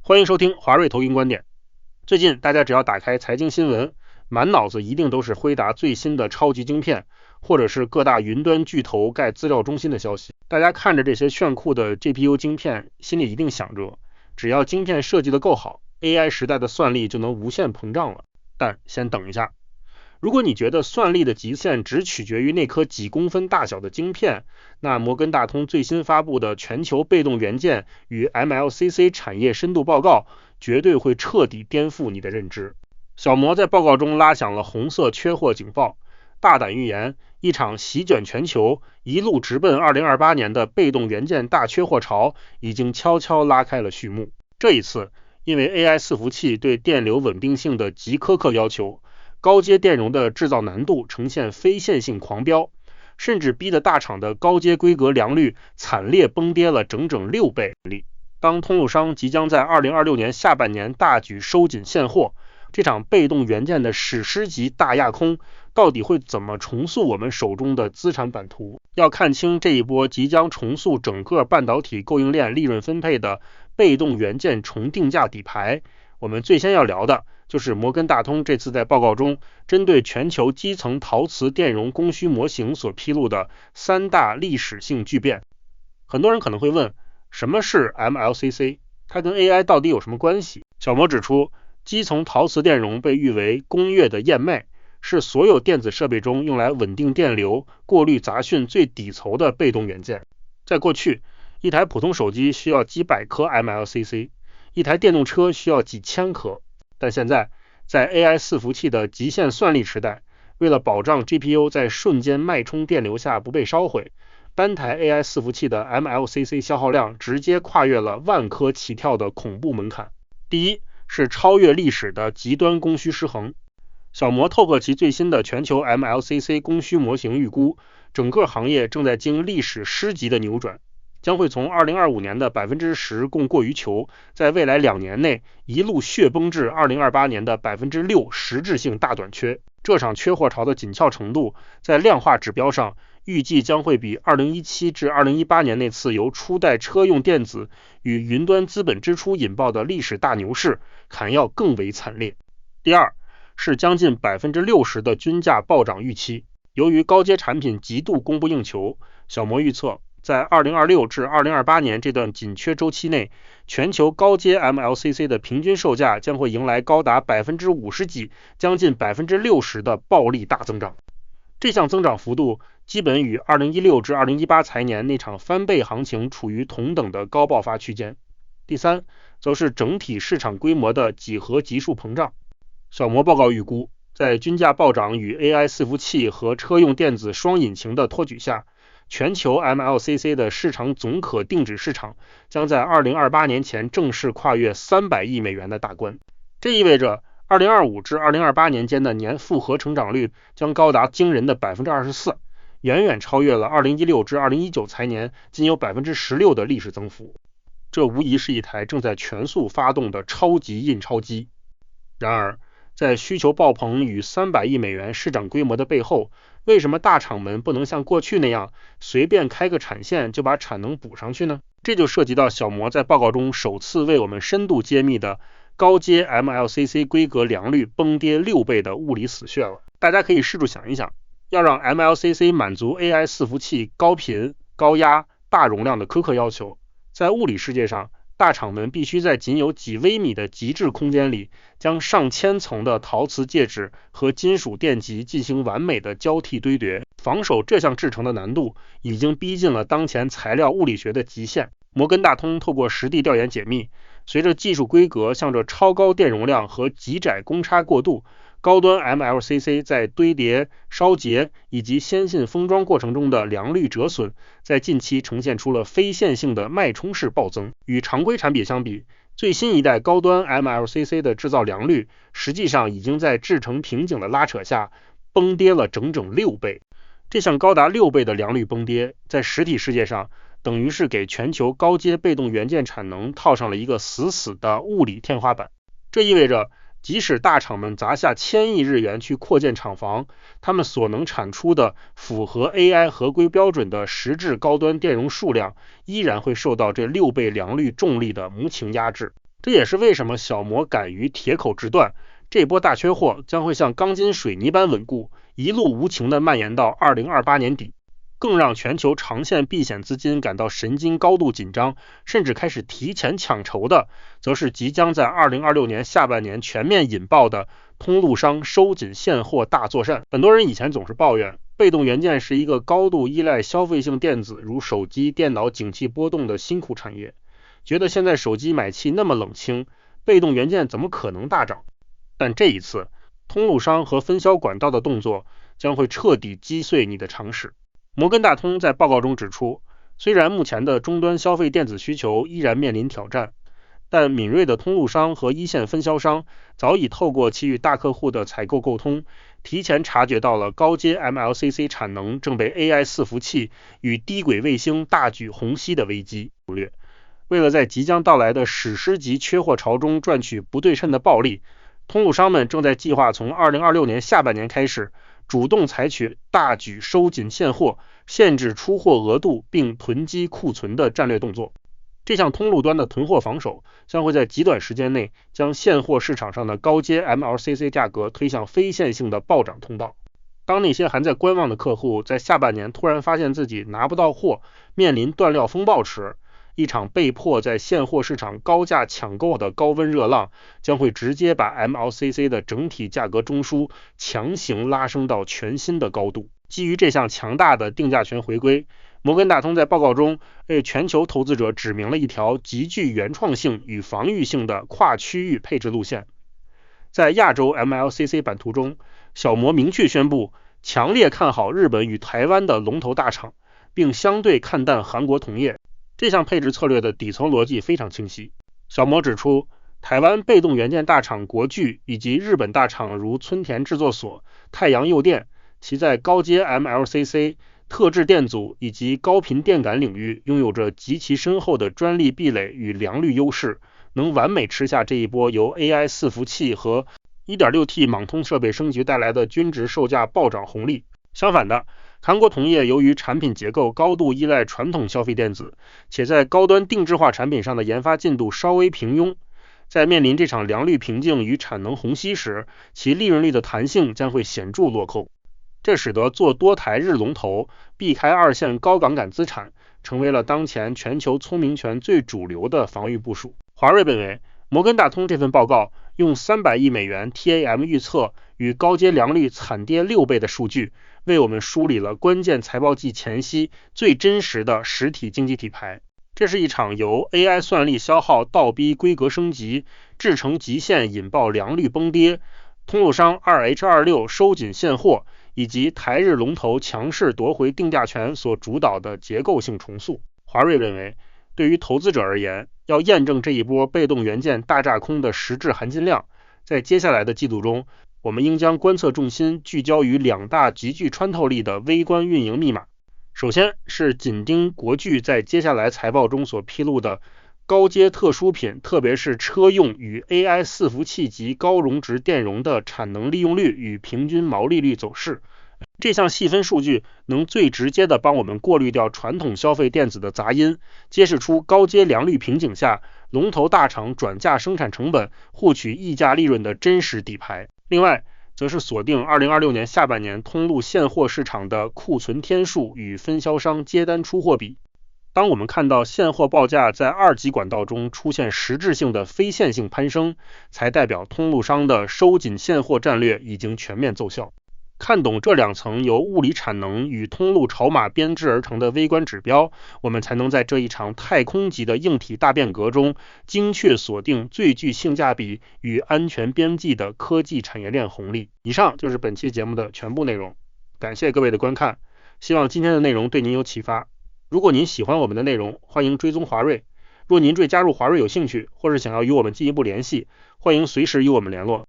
欢迎收听华瑞投影观点。最近大家只要打开财经新闻，满脑子一定都是辉达最新的超级晶片，或者是各大云端巨头盖资料中心的消息。大家看着这些炫酷的 GPU 晶片，心里一定想着，只要晶片设计的够好， AI 时代的算力就能无限膨胀了。但先等一下，如果你觉得算力的极限只取决于那颗几公分大小的晶片，那摩根大通最新发布的全球被动元件与 MLCC 产业深度报告绝对会彻底颠覆你的认知。小摩在报告中拉响了红色缺货警报，大胆预言一场席卷全球一路直奔2028年的被动元件大缺货潮已经悄悄拉开了序幕。这一次因为 AI 伺服器对电流稳定性的极苛刻要求，高阶电容的制造难度呈现非线性狂飙，甚至逼得大厂的高阶规格良率惨烈崩跌了整整6倍。当通路商即将在2026年下半年大举收紧现货，这场被动元件的史诗级大轧空到底会怎么重塑我们手中的资产版图？要看清这一波即将重塑整个半导体供应链利润分配的被动元件重定价底牌，我们最先要聊的就是摩根大通这次在报告中针对全球基层陶瓷电容供需模型所披露的3大历史性巨变。很多人可能会问，什么是 MLCC？ 它跟 AI 到底有什么关系？小摩指出，基层陶瓷电容被誉为工业的燕麦，是所有电子设备中用来稳定电流、过滤杂讯最底层的被动元件。在过去，一台普通手机需要几百颗 MLCC， 一台电动车需要几千颗。但现在，在 AI 伺服器的极限算力时代，为了保障 GPU 在瞬间脉冲电流下不被烧毁，单台 AI 伺服器的 MLCC 消耗量直接跨越了10000颗起跳的恐怖门槛。第一是超越历史的极端供需失衡。小摩透过其最新的全球 MLCC 供需模型预估，整个行业正在经历史诗级的扭转，将会从2025年的 10% 供过于求，在未来2年内一路血崩至2028年的 6% 实质性大短缺。这场缺货潮的紧俏程度，在量化指标上预计将会比2017至2018年那次由初代车用电子与云端资本支出引爆的历史大牛市砍要更为惨烈。第二是将近 60% 的均价暴涨预期。由于高阶产品极度供不应求，小摩预测在2026至2028年这段紧缺周期内，全球高阶 MLCC 的平均售价将会迎来高达 50% 几，将近 60% 的暴力大增长。这项增长幅度基本与2016至2018财年那场翻倍行情处于同等的高爆发区间。第三，则是整体市场规模的几何级数膨胀。小摩报告预估，在均价暴涨与 AI 伺服器和车用电子双引擎的托举下，全球 MLCC 的市场总可定制市场将在2028年前正式跨越300亿美元的大关。这意味着2025至2028年间的年复合成长率将高达惊人的 24%， 远远超越了2016至2019财年仅有 16% 的历史增幅。这无疑是一台正在全速发动的超级印钞机。然而，在需求爆棚与300亿美元市场规模的背后，为什么大厂们不能像过去那样随便开个产线就把产能补上去呢？这就涉及到小摩在报告中首次为我们深度揭秘的高阶 MLCC 规格良率崩跌6倍的物理死穴了。大家可以试着想一想，要让 MLCC 满足 AI 伺服器高频、高压、大容量的苛刻要求，在物理世界上，大厂们必须在仅有几微米的极致空间里，将上千层的陶瓷介质和金属电极进行完美的交替堆叠。防守这项制程的难度已经逼近了当前材料物理学的极限。摩根大通透过实地调研解密，随着技术规格向着超高电容量和极窄公差过渡，高端 MLCC 在堆叠、烧结以及先进封装过程中的良率折损，在近期呈现出了非线性的脉冲式暴增。与常规产品相比，最新一代高端 MLCC 的制造良率实际上已经在制程瓶颈的拉扯下崩跌了整整6倍。这项高达6倍的良率崩跌，在实体世界上等于是给全球高阶被动元件产能套上了一个死死的物理天花板。这意味着即使大厂们砸下1000亿日元去扩建厂房，他们所能产出的符合 AI 合规标准的实质高端电容数量依然会受到这6倍良率重力的无情压制。这也是为什么小摩敢于铁口直断，这波大缺货将会像钢筋水泥般稳固，一路无情地蔓延到2028年底。更让全球长线避险资金感到神经高度紧张，甚至开始提前抢筹的，则是即将在2026年下半年全面引爆的通路商收紧现货大作战。很多人以前总是抱怨被动元件是一个高度依赖消费性电子如手机、电脑景气波动的辛苦产业，觉得现在手机买气那么冷清，被动元件怎么可能大涨？但这一次，通路商和分销管道的动作将会彻底击碎你的常识。摩根大通在报告中指出，虽然目前的终端消费电子需求依然面临挑战，但敏锐的通路商和一线分销商早已透过其与大客户的采购沟通，提前察觉到了高阶 MLCC 产能正被 AI 伺服器与低轨卫星大举虹吸的危机。为了在即将到来的史诗级缺货潮中赚取不对称的暴利，通路商们正在计划从2026年下半年开始，主动采取大举收紧现货、限制出货额度并囤积库存的战略动作。这项通路端的囤货防守将会在极短时间内将现货市场上的高阶 MLCC 价格推向非线性的暴涨通道。当那些还在观望的客户在下半年突然发现自己拿不到货，面临断料风暴时，一场被迫在现货市场高价抢购的高温热浪将会直接把 MLCC 的整体价格中枢强行拉升到全新的高度。基于这项强大的定价权回归，摩根大通在报告中为全球投资者指明了一条极具原创性与防御性的跨区域配置路线。在亚洲 MLCC 版图中，小摩明确宣布强烈看好日本与台湾的龙头大厂，并相对看淡韩国同业。这项配置策略的底层逻辑非常清晰。小摩指出，台湾被动元件大厂国巨以及日本大厂如村田制作所、太阳诱电，其在高阶 MLCC、特制电阻以及高频电感领域拥有着极其深厚的专利壁垒与良率优势，能完美吃下这一波由 AI 伺服器和 1.6T 网通设备升级带来的均值售价暴涨红利。相反的，韩国同业由于产品结构高度依赖传统消费电子，且在高端定制化产品上的研发进度稍微平庸，在面临这场良率瓶颈与产能虹吸时，其利润率的弹性将会显著落后。这使得做多台日龙头、避开二线高杠杆资产，成为了当前全球聪明权最主流的防御部署。华瑞认为，摩根大通这份报告用300亿美元 TAM 预测与高阶良率惨跌6倍的数据，为我们梳理了关键财报季前夕最真实的实体经济体牌。这是一场由 AI 算力消耗倒逼规格升级、制程极限引爆良率崩跌、通路商 2H26 收紧现货以及台日龙头强势夺回定价权所主导的结构性重塑。华瑞认为，对于投资者而言，要验证这一波被动元件大炸空的实质含金量，在接下来的季度中，我们应将观测重心聚焦于2大极具穿透力的微观运营密码。首先是紧盯国巨在接下来财报中所披露的高阶特殊品，特别是车用与 AI 伺服器及高容值电容的产能利用率与平均毛利率走势。这项细分数据能最直接地帮我们过滤掉传统消费电子的杂音，揭示出高阶良率瓶颈下龙头大厂转嫁生产成本获取溢价利润的真实底牌。另外则是锁定2026年下半年通路现货市场的库存天数与分销商接单出货比。当我们看到现货报价在二级管道中出现实质性的非线性攀升，才代表通路商的收紧现货战略已经全面奏效。看懂这2层由物理产能与通路筹码编制而成的微观指标，我们才能在这一场太空级的硬体大变革中，精确锁定最具性价比与安全边际的科技产业链红利。以上就是本期节目的全部内容，感谢各位的观看，希望今天的内容对您有启发。如果您喜欢我们的内容，欢迎追踪华瑞。若您对加入华瑞有兴趣，或是想要与我们进一步联系，欢迎随时与我们联络。